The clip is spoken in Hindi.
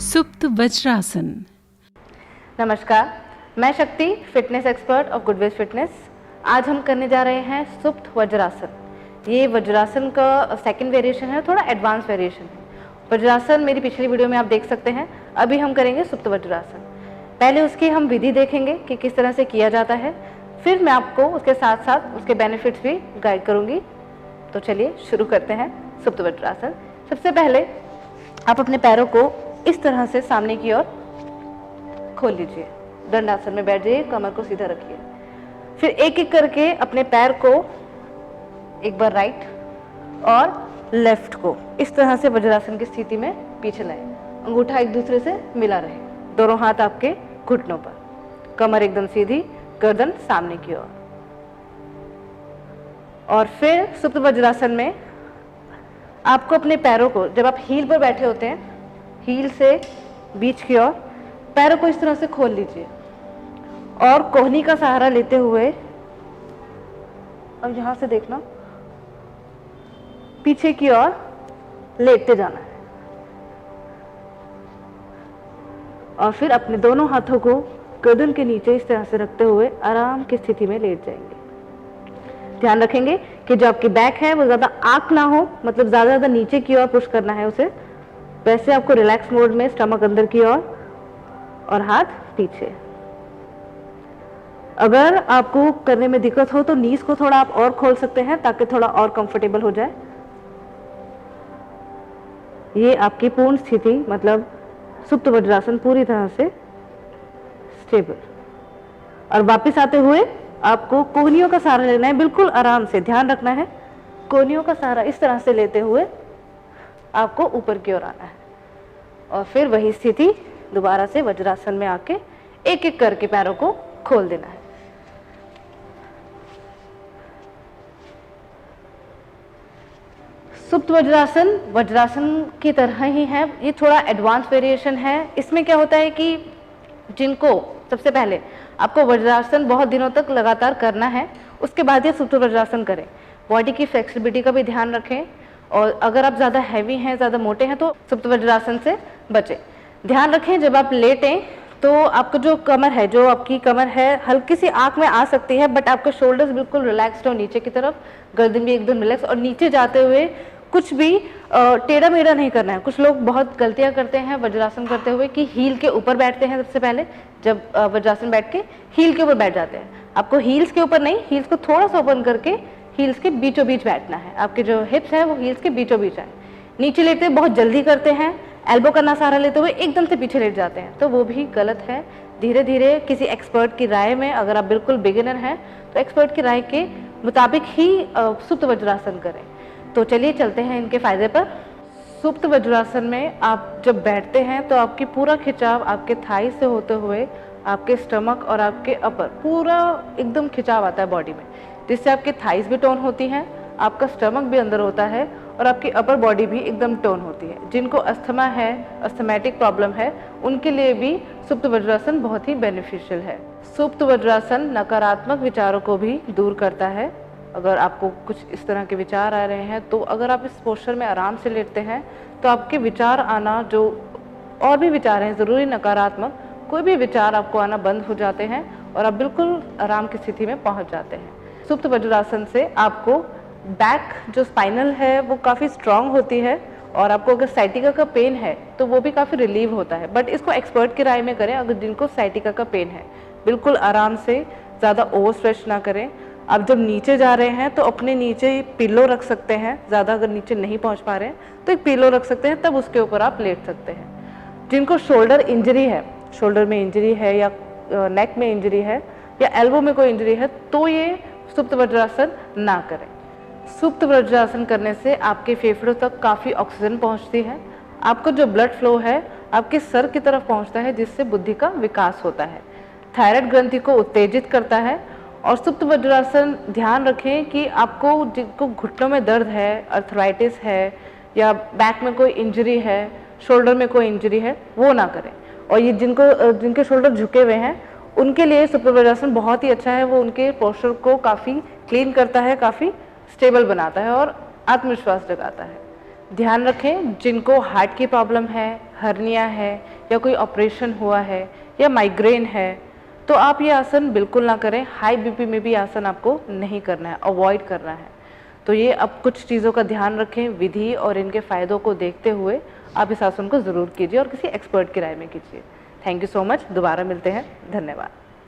सुप्त वज्रासन। नमस्कार, मैं शक्ति, fitness expert of Goodways fitness. आज हम करने जा रहे हैं सुप्त वज्रासन। ये वज्रासन का सेकंड वेरिएशन है, थोड़ा एडवांस वेरिएशन है। वज्रासन मेरी पिछली वीडियो में आप देख सकते हैं। अभी हम करेंगे सुप्त वज्रासन। पहले उसकी हम विधि देखेंगे कि किस तरह से किया जाता है, फिर मैं आपको उसके साथ साथ उसके बेनिफिट्स भी गाइड करूँगी। तो चलिए शुरू करते हैं सुप्त वज्रासन। सबसे पहले आप अपने पैरों को इस तरह से सामने की ओर खोल लीजिए। दंडासन में बैठ जाइए, कमर को सीधा रखिए। फिर एक एक करके अपने पैर को एक बार राइट और लेफ्ट को इस तरह से वज्रासन की स्थिति में पीछे लाएं। अंगूठा एक दूसरे से मिला रहे, दोनों हाथ आपके घुटनों पर, कमर एकदम सीधी, गर्दन सामने की ओर। और फिर सुप्त वज्रासन में आपको अपने पैरों को, जब आप हील पर बैठे होते हैं, हील से बीच की ओर पैरों को इस तरह से खोल लीजिए और कोहनी का सहारा लेते हुए, अब यहां से देखना, पीछे की ओर लेटते जाना है। और फिर अपने दोनों हाथों को गर्दन के नीचे इस तरह से रखते हुए आराम की स्थिति में लेट जाएंगे। ध्यान रखेंगे कि जो आपकी बैक है वो ज्यादा आंक ना हो, मतलब ज्यादा नीचे की ओर पुश करना है उसे। वैसे आपको रिलैक्स मोड में स्टमक अंदर की ओर और हाथ पीछे। अगर आपको करने में दिक्कत हो तो नीज को थोड़ा आप और खोल सकते हैं ताकि थोड़ा और कंफर्टेबल हो जाए। ये आपकी पूर्ण स्थिति, मतलब सुप्त वज्रासन पूरी तरह से स्टेबल। और वापस आते हुए आपको कोहनियों का सहारा लेना है, बिल्कुल आराम से। ध्यान रखना है, कोहनियों का सहारा इस तरह से लेते हुए आपको ऊपर की ओर आना है। और फिर वही स्थिति दोबारा से वज्रासन में आके एक एक करके पैरों को खोल देना है। सुप्त वज्रासन वज्रासन की तरह ही है, ये थोड़ा एडवांस वेरिएशन है। इसमें क्या होता है कि जिनको सबसे पहले आपको वज्रासन बहुत दिनों तक लगातार करना है, उसके बाद ये सुप्त वज्रासन करें। बॉडी की फ्लेक्सिबिलिटी का भी ध्यान रखें, और अगर आप ज़्यादा हैवी हैं, ज़्यादा मोटे हैं, तो सुप्त वज्रासन से बचें। ध्यान रखें जब आप लेटें तो आपको जो कमर है, जो आपकी कमर है, हल्की सी आंख में आ सकती है, बट आपके शोल्डर्स बिल्कुल रिलैक्स्ड हो नीचे की तरफ, गर्दन भी एकदम रिलैक्स, और नीचे जाते हुए कुछ भी टेढ़ा मेढ़ा नहीं करना है। कुछ लोग बहुत गलतियां करते हैं वज्रासन करते हुए कि हील के ऊपर बैठते हैं। सबसे पहले जब वज्रासन बैठ के हील के ऊपर बैठ जाते हैं। आपको हील्स के ऊपर नहीं, हील्स को थोड़ा सा ओपन करके हील्स के बीचों बीच बैठना है। आपके जो हिप्स है वो हील्स के बीचों बीच है। नीचे लेटते बहुत जल्दी करते हैं, एल्बो का सहारा लेते हुए एकदम से पीछे लेट जाते हैं, तो वो भी गलत है। धीरे धीरे किसी एक्सपर्ट की राय में, अगर आप बिल्कुल बिगिनर हैं तो एक्सपर्ट की राय के मुताबिक ही सुप्त वज्रासन करें। तो चलिए चलते हैं इनके फायदे पर। सुप्त वज्रासन में आप जब बैठते हैं तो आपकी पूरा खिंचाव आपके थाई से होते हुए आपके स्टमक और आपके अपर, पूरा एकदम खिंचाव आता है बॉडी में, जिससे आपके थाइस भी टोन होती हैं, आपका स्टमक भी अंदर होता है, और आपकी अपर बॉडी भी एकदम टोन होती है। जिनको अस्थमा है, अस्थमैटिक प्रॉब्लम है, उनके लिए भी सुप्त वज्रासन बहुत ही बेनिफिशियल है। सुप्त वज्रासन नकारात्मक विचारों को भी दूर करता है। अगर आपको कुछ इस तरह के विचार आ रहे हैं, तो अगर आप इस पोस्चर में आराम से लेटते हैं तो आपके विचार आना, जो और भी विचार हैं, ज़रूरी नकारात्मक, कोई भी विचार आपको आना बंद हो जाते हैं और आप बिल्कुल आराम की स्थिति में पहुंच जाते हैं। सुप्त वज्रासन से आपको बैक, जो स्पाइनल है, वो काफ़ी स्ट्रांग होती है, और आपको अगर साइटिका का पेन है तो वो भी काफ़ी रिलीव होता है। बट इसको एक्सपर्ट की राय में करें। अगर जिनको साइटिका का पेन है, बिल्कुल आराम से, ज़्यादा ओवर स्ट्रेच ना करें। आप जब नीचे जा रहे हैं तो अपने नीचे पिलो रख सकते हैं। ज़्यादा अगर नीचे नहीं पहुंच पा रहे हैं तो एक पिलो रख सकते हैं, तब उसके ऊपर आप लेट सकते हैं। जिनको शोल्डर इंजरी है, शोल्डर में इंजरी है, या नेक में इंजरी है, या एल्बो में कोई इंजरी है, तो ये सुप्त वज्रासन ना करें। सुप्त वज्रासन करने से आपके फेफड़ों तक काफ़ी ऑक्सीजन पहुंचती है। आपका जो ब्लड फ्लो है आपके सर की तरफ पहुंचता है, जिससे बुद्धि का विकास होता है। थायराइड ग्रंथि को उत्तेजित करता है। और सुप्त वज्रासन, ध्यान रखें कि आपको, जिनको घुटनों में दर्द है, अर्थराइटिस है, या बैक में कोई इंजरी है, शोल्डर में कोई इंजरी है, वो ना करें। और ये जिनके शोल्डर झुके हुए हैं, उनके लिए सुप्त वज्रासन बहुत ही अच्छा है। वो उनके पोस्चर को काफ़ी क्लीन करता है, काफ़ी स्टेबल बनाता है और आत्मविश्वास जगाता है। ध्यान रखें, जिनको हार्ट की प्रॉब्लम है, हर्निया है, या कोई ऑपरेशन हुआ है, या माइग्रेन है, तो आप ये आसन बिल्कुल ना करें। हाई बीपी में भी आसन आपको नहीं करना है, अवॉइड करना है। तो ये अब कुछ चीज़ों का ध्यान रखें, विधि और इनके फ़ायदों को देखते हुए आप इस आसन को ज़रूर कीजिए और किसी एक्सपर्ट की राय में कीजिए। Thank you so much. दोबारा मिलते हैं। धन्यवाद।